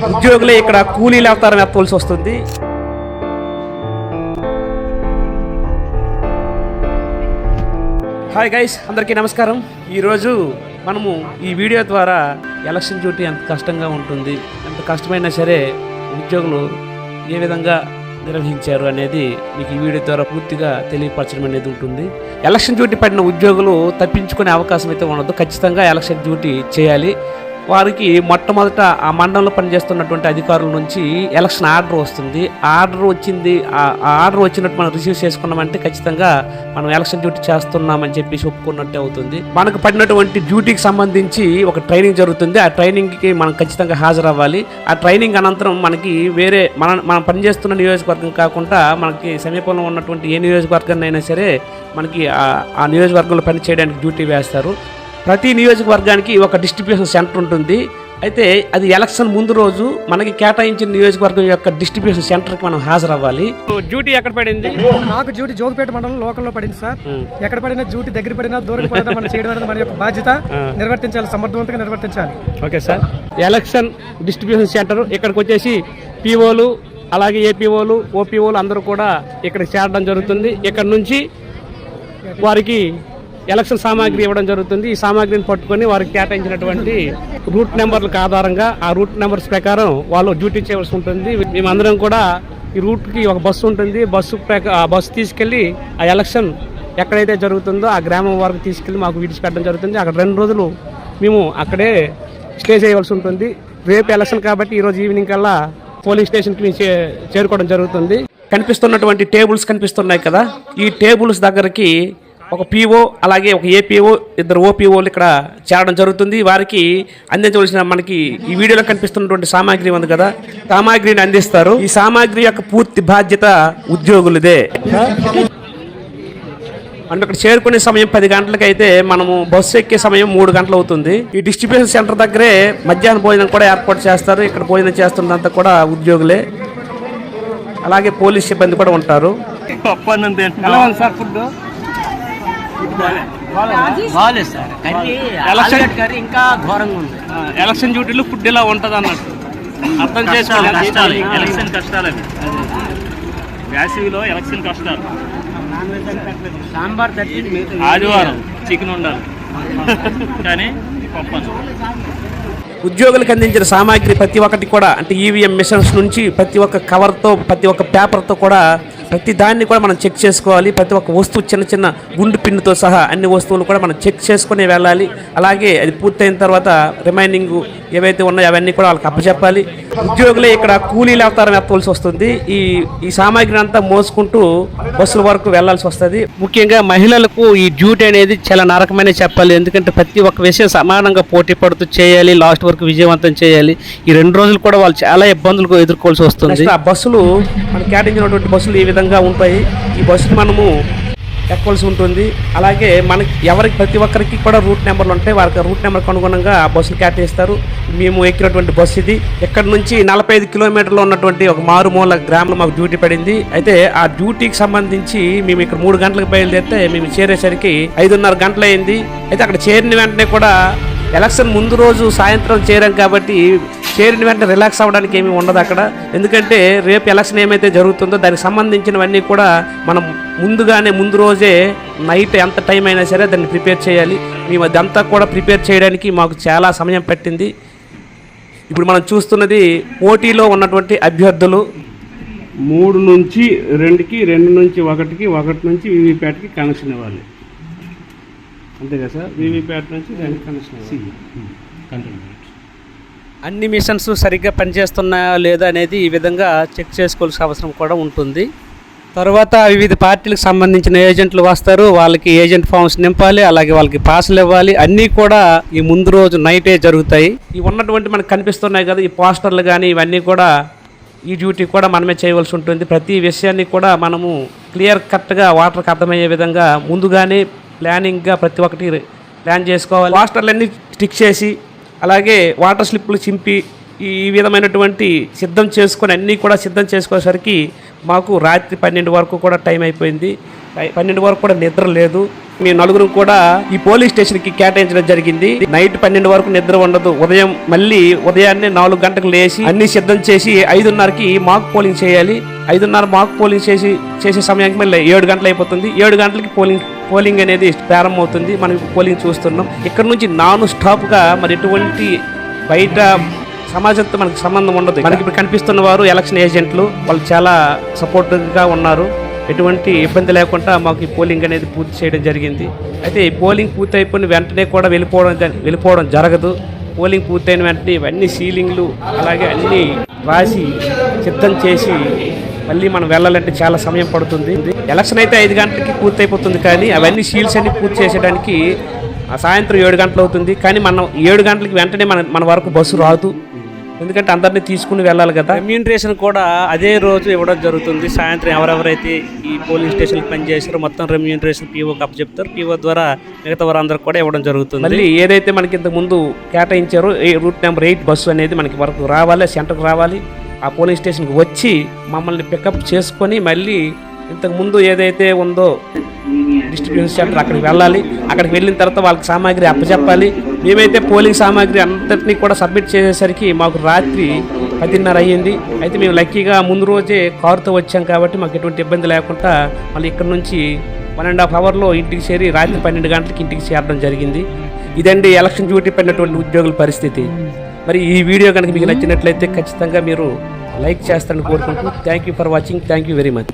ఉద్యోగులే ఇక్కడ కూలీల అవతారం ఎత్తవలసి వస్తుంది. హాయ్ గైస్, అందరికీ నమస్కారం. ఈరోజు మనము ఈ వీడియో ద్వారా ఎలక్షన్ డ్యూటీ ఎంత కష్టంగా ఉంటుంది, ఎంత కష్టమైనా సరే ఉద్యోగులు ఏ విధంగా నిర్వహించారు అనేది మీకు ఈ వీడియో ద్వారా పూర్తిగా తెలియపరచడం అనేది ఉంటుంది. ఎలక్షన్ డ్యూటీ పడిన ఉద్యోగులు తప్పించుకునే అవకాశం అయితే ఉండదు. ఖచ్చితంగా ఎలక్షన్ డ్యూటీ చేయాలి. వారికి మొట్టమొదట ఆ మండలంలో పనిచేస్తున్నటువంటి అధికారుల నుంచి ఎలక్షన్ ఆర్డర్ వస్తుంది. ఆ ఆర్డర్ వచ్చినట్టు మనం రిసీవ్ చేసుకున్నామంటే ఖచ్చితంగా మనం ఎలక్షన్ డ్యూటీ చేస్తున్నామని చెప్పేసి ఒప్పుకున్నట్టే అవుతుంది. మనకు పడినటువంటి డ్యూటీకి సంబంధించి ఒక ట్రైనింగ్ జరుగుతుంది. ఆ ట్రైనింగ్కి మనం ఖచ్చితంగా హాజరవ్వాలి. ఆ ట్రైనింగ్ అనంతరం మనకి వేరే మనం పనిచేస్తున్న నియోజకవర్గం కాకుండా మనకి సమీపంలో ఉన్నటువంటి ఏ నియోజకవర్గాన్ని అయినా సరే మనకి ఆ నియోజకవర్గంలో పనిచేయడానికి డ్యూటీ వేస్తారు. ప్రతి నియోజకవర్గానికి ఒక డిస్ట్రిబ్యూషన్ సెంటర్ ఉంటుంది. అయితే అది ఎలక్షన్ ముందు రోజు మనకి కేటాయించిన నియోజకవర్గం యొక్క డిస్ట్రిబ్యూషన్ సెంటర్కి మనం హాజరవ్వాలి. డ్యూటీ ఎక్కడ పడింది? నాకు డ్యూటీ జోగిపేట మండలం లోకల్లో పడింది సార్. ఎక్కడ పడినా డ్యూటీ దగ్గర పడినా దూరం పడినా మనం చేయడం అనేది మన యొక్క బాధ్యత. నిర్వర్తించాలి, సమర్థవంతంగా నిర్వర్తించాలి. Okay sir. Election distribution centre ఇక్కడికి వచ్చేసి పీఓలు అలాగే ఏపీఓలు ఓపీఓలు అందరూ కూడా ఇక్కడికి చేరడం జరుగుతుంది. ఇక్కడ నుంచి వారికి ఎలక్షన్ సామాగ్రి ఇవ్వడం జరుగుతుంది. ఈ సామాగ్రిని పట్టుకొని వారికి కేటాయించినటువంటి రూట్ నెంబర్లకు ఆధారంగా ఆ రూట్ నెంబర్స్ ప్రకారం వాళ్ళు డ్యూటీ చేయవలసి ఉంటుంది. మేమందరం కూడా ఈ రూట్కి ఒక బస్సు ఉంటుంది. బస్సు తీసుకెళ్ళి ఆ ఎలక్షన్ ఎక్కడైతే జరుగుతుందో ఆ గ్రామం వరకు తీసుకెళ్ళి మాకు విడిచిపెట్టడం జరుగుతుంది. అక్కడ 2 రోజులు మేము అక్కడే స్టే చేయవలసి ఉంటుంది. రేపు ఎలక్షన్ కాబట్టి ఈరోజు ఈవినింగ్ కల్లా పోలింగ్ స్టేషన్కి మేము చేరుకోవడం జరుగుతుంది. కనిపిస్తున్నటువంటి టేబుల్స్ కనిపిస్తున్నాయి కదా, ఈ టేబుల్స్ దగ్గరికి ఒక పీఓ అలాగే ఒక ఏపీఓ 2 ఓపీఓలు ఇక్కడ చేరడం జరుగుతుంది. వారికి అందించవలసిన మనకి ఈ వీడియోలో కనిపిస్తున్నటువంటి సామాగ్రి ఉంది కదా, సామాగ్రిని అందిస్తారు. ఈ సామాగ్రి యొక్క పూర్తి బాధ్యత ఉద్యోగులదే. అంటే ఇక్కడ చేరుకునే సమయం 10 గంటలకైతే మనము బస్సు ఎక్కే సమయం 3 గంటలు అవుతుంది. ఈ డిస్ట్రిబ్యూషన్ సెంటర్ దగ్గరే మధ్యాహ్నం భోజనం కూడా ఏర్పాటు చేస్తారు. ఇక్కడ భోజనం చేస్తున్నంత కూడా ఉద్యోగులే, అలాగే పోలీస్ సిబ్బంది కూడా ఉంటారు. ఇంకా ఘోరంగా ఉంది. ఎలక్షన్ డ్యూటీలో ఫుడ్ ఇలా ఉంటుంది అన్నట్టు అర్థం చేసుకోవాలి. ఎలక్షన్ కష్టాలు అవి, వేసవిలో ఎలక్షన్ కష్టాలు. సాంబార్ ఆదివారం చికెన్ ఉండాలి కానీ పప్పు. ఉద్యోగులకు అందించిన సామాగ్రి ప్రతి ఒక్కటి కూడా అంటే ఈవీఎం మిషన్స్ నుంచి ప్రతి ఒక్క కవర్తో ప్రతి ఒక్క పేపర్తో కూడా ప్రతి దాన్ని కూడా మనం చెక్ చేసుకోవాలి. ప్రతి ఒక్క వస్తువు చిన్న చిన్న గుండు పిన్నుతో సహా అన్ని వస్తువులు కూడా మనం చెక్ చేసుకుని వెళ్ళాలి. అలాగే అది పూర్తయిన తర్వాత రిమైనింగ్ ఏవైతే ఉన్నాయో అవన్నీ కూడా వాళ్ళకి అప్పచెప్పాలి. ఉద్యోగులే ఇక్కడ కూలీల అవతారం ఎత్తవలసి వస్తుంది. ఈ సామాగ్రిని అంతా మోసుకుంటూ బస్సుల వరకు వెళ్లాల్సి వస్తుంది. ముఖ్యంగా మహిళలకు ఈ డ్యూటీ అనేది చాలా నరకమైన చెప్పాలి. ఎందుకంటే ప్రతి ఒక్క విషయం సమానంగా పోటీ పడుతూ చేయాలి, లాస్ట్ వరకు విజయవంతం చేయాలి. ఈ 2 రోజులు కూడా వాళ్ళు చాలా ఇబ్బందులు ఎదుర్కోవాల్సి వస్తుంది. ఆ బస్సులు మనకి కేటాయించినటువంటి బస్సులు ఈ విధంగా ఉంటాయి. ఈ బస్సుకి మనము ఎక్కవలసి ఉంటుంది. అలాగే మనకి ప్రతి ఒక్కరికి కూడా రూట్ నెంబర్లు ఉంటాయి. వారికి రూట్ నెంబర్కి అనుగుణంగా ఆ బస్సులు కేటాయిస్తారు. మేము ఎక్కినటువంటి బస్సు ఇది. ఇక్కడ నుంచి 45 కిలోమీటర్లు ఉన్నటువంటి ఒక మారుమూల గ్రామంలో మాకు డ్యూటీ పడింది. అయితే ఆ డ్యూటీకి సంబంధించి మేము ఇక్కడ 3 గంటలకు బయలుదేరితే మేము చేరేసరికి 5:30 గంటలు అయింది. అయితే అక్కడ చేరిన వెంటనే కూడా ఎలక్షన్ ముందు రోజు సాయంత్రం చేరాం కాబట్టి చేరిన వెంటనే రిలాక్స్ అవ్వడానికి ఏమీ ఉండదు అక్కడ. ఎందుకంటే రేపు ఎలక్షన్ ఏమైతే జరుగుతుందో దానికి సంబంధించినవన్నీ కూడా మనం ముందు రోజే నైట్ ఎంత టైం అయినా సరే దాన్ని ప్రిపేర్ చేయాలి. మేము అదంతా కూడా ప్రిపేర్ చేయడానికి మాకు చాలా సమయం పట్టింది. ఇప్పుడు మనం చూస్తున్నది పోటీలో ఉన్నటువంటి అభ్యర్థులు 3 నుంచి 2కి 2 నుంచి 1కి 1 నుంచి వీవీప్యాట్కి కనెక్షన్ ఇవ్వాలి. అంతే కదా సార్? వీవీప్యాట్ నుంచి దానికి కనెక్షన్ అన్ని మిషన్స్ సరిగ్గా పనిచేస్తున్నాయా లేదా అనేది ఈ విధంగా చెక్ చేసుకోవాల్సిన అవసరం కూడా ఉంటుంది. తర్వాత వివిధ పార్టీలకు సంబంధించిన ఏజెంట్లు వస్తారు. వాళ్ళకి ఏజెంట్ ఫామ్స్ నింపాలి, అలాగే వాళ్ళకి పాసులు ఇవ్వాలి. అన్నీ కూడా ఈ ముందు రోజు నైటే జరుగుతాయి. ఇవి ఉన్నటువంటి మనకు కనిపిస్తున్నాయి కదా, ఈ పోస్టర్లు కానీ ఇవన్నీ కూడా ఈ డ్యూటీ కూడా మనమే చేయవలసి ఉంటుంది. ప్రతి విషయాన్ని కూడా మనము క్లియర్ కట్గా వాటర్కి అర్థమయ్యే విధంగా ముందుగానే ప్లానింగ్గా ప్రతి ఒక్కటి ప్లాన్ చేసుకోవాలి. పోస్టర్లన్నీ స్టిక్ చేసి అలాగే వాటర్ స్లిప్లు చింపి ఈ విధమైనటువంటి సిద్ధం చేసుకొని అన్నీ కూడా సిద్ధం చేసుకోసరికి మాకు రాత్రి 12 వరకు కూడా టైం అయిపోయింది. 12 వరకు కూడా నిద్ర లేదు. మీ నలుగురు కూడా ఈ పోలీస్ స్టేషన్ కి కేటాయించడం జరిగింది. నైట్ 12 వరకు నిద్ర ఉండదు. ఉదయాన్నే 4 గంటలకు లేచి అన్ని సిద్ధం చేసి 5:30కి మాక్ పోలింగ్ చేయాలి. 5:30 మాక్ పోలింగ్ చేసే సమయానికి మళ్ళీ 7 గంటలు అయిపోతుంది. 7 గంటలకి పోలింగ్ అనేది ప్రారంభమవుతుంది. మనం పోలింగ్ చూస్తున్నాం. ఇక్కడ నుంచి నాన్ స్టాప్ గా మరి ఎటువంటి బయట సమాజంతో మనకు సంబంధం ఉండదు. మనకి ఇప్పుడు కనిపిస్తున్న వారు ఎలక్షన్ ఏజెంట్లు. వాళ్ళు చాలా సపోర్టివ్గా ఉన్నారు. ఎటువంటి ఇబ్బంది లేకుండా మాకు ఈ పోలింగ్ అనేది పూర్తి చేయడం జరిగింది. అయితే ఈ పోలింగ్ పూర్తి అయిపోయిన వెంటనే కూడా వెళ్ళిపోవడం జరగదు. పోలింగ్ పూర్తయిన వెంటనే ఇవన్నీ సీలింగ్లు అలాగే అన్నీ రాసి సిద్ధం చేసి మళ్ళీ మనం వెళ్ళాలంటే చాలా సమయం పడుతుంది. ఎలక్షన్ అయితే 5 గంటలకి పూర్తి అయిపోతుంది, కానీ అవన్నీ సీల్స్ అన్ని పూర్తి చేసేయడానికి సాయంత్రం 7 గంటలు అవుతుంది. కానీ మనం 7 గంటలకి వెంటనే మన వరకు బస్సు రాదు. ఎందుకంటే అందరినీ తీసుకుని వెళ్ళాలి కదా. రెమ్యూనరేషన్ కూడా అదే రోజు ఇవ్వడం జరుగుతుంది. సాయంత్రం ఎవరెవరైతే ఈ పోలింగ్ స్టేషన్కి పనిచేసారో మొత్తం రెమ్యూనరేషన్ పీఓకి అప్పచెప్తారు. పీఓ ద్వారా మిగతా వారందరికి కూడా ఇవ్వడం జరుగుతుంది. మళ్ళీ ఏదైతే మనకి ఇంతకు ముందు కేటాయించారో రూట్ నెంబర్ 8 బస్సు అనేది మనకి వరకు రావాలి, సెంటర్కి రావాలి. ఆ పోలింగ్ స్టేషన్కి వచ్చి మమ్మల్ని పికప్ చేసుకొని మళ్ళీ ఇంతకు ముందు ఏదైతే ఉందో డిస్ట్రిబ్యూషన్ సెంటర్ అక్కడికి వెళ్ళాలి. అక్కడికి వెళ్ళిన తర్వాత వాళ్ళకి సామాగ్రి అప్పచెప్పాలి. మేమైతే పోలింగ్ సామాగ్రి అంతటినీ కూడా సబ్మిట్ చేసేసరికి మాకు రాత్రి 10:30 అయ్యింది. అయితే మేము లక్కీగా ముందు రోజే కారుతో వచ్చాం కాబట్టి మాకు ఎటువంటి ఇబ్బంది లేకుండా మళ్ళీ ఇక్కడ నుంచి 1.5 అవర్లో ఇంటికి చేరి రాత్రి 12 గంటలకి ఇంటికి చేరడం జరిగింది. ఇదండి ఎలక్షన్ డ్యూటీ పడినటువంటి ఉద్యోగుల పరిస్థితి. మరి ఈ వీడియో కనుక మీకు నచ్చినట్లయితే ఖచ్చితంగా మీరు లైక్ చేస్తారని కోరుకుంటూ thank you for watching. Thank you very much.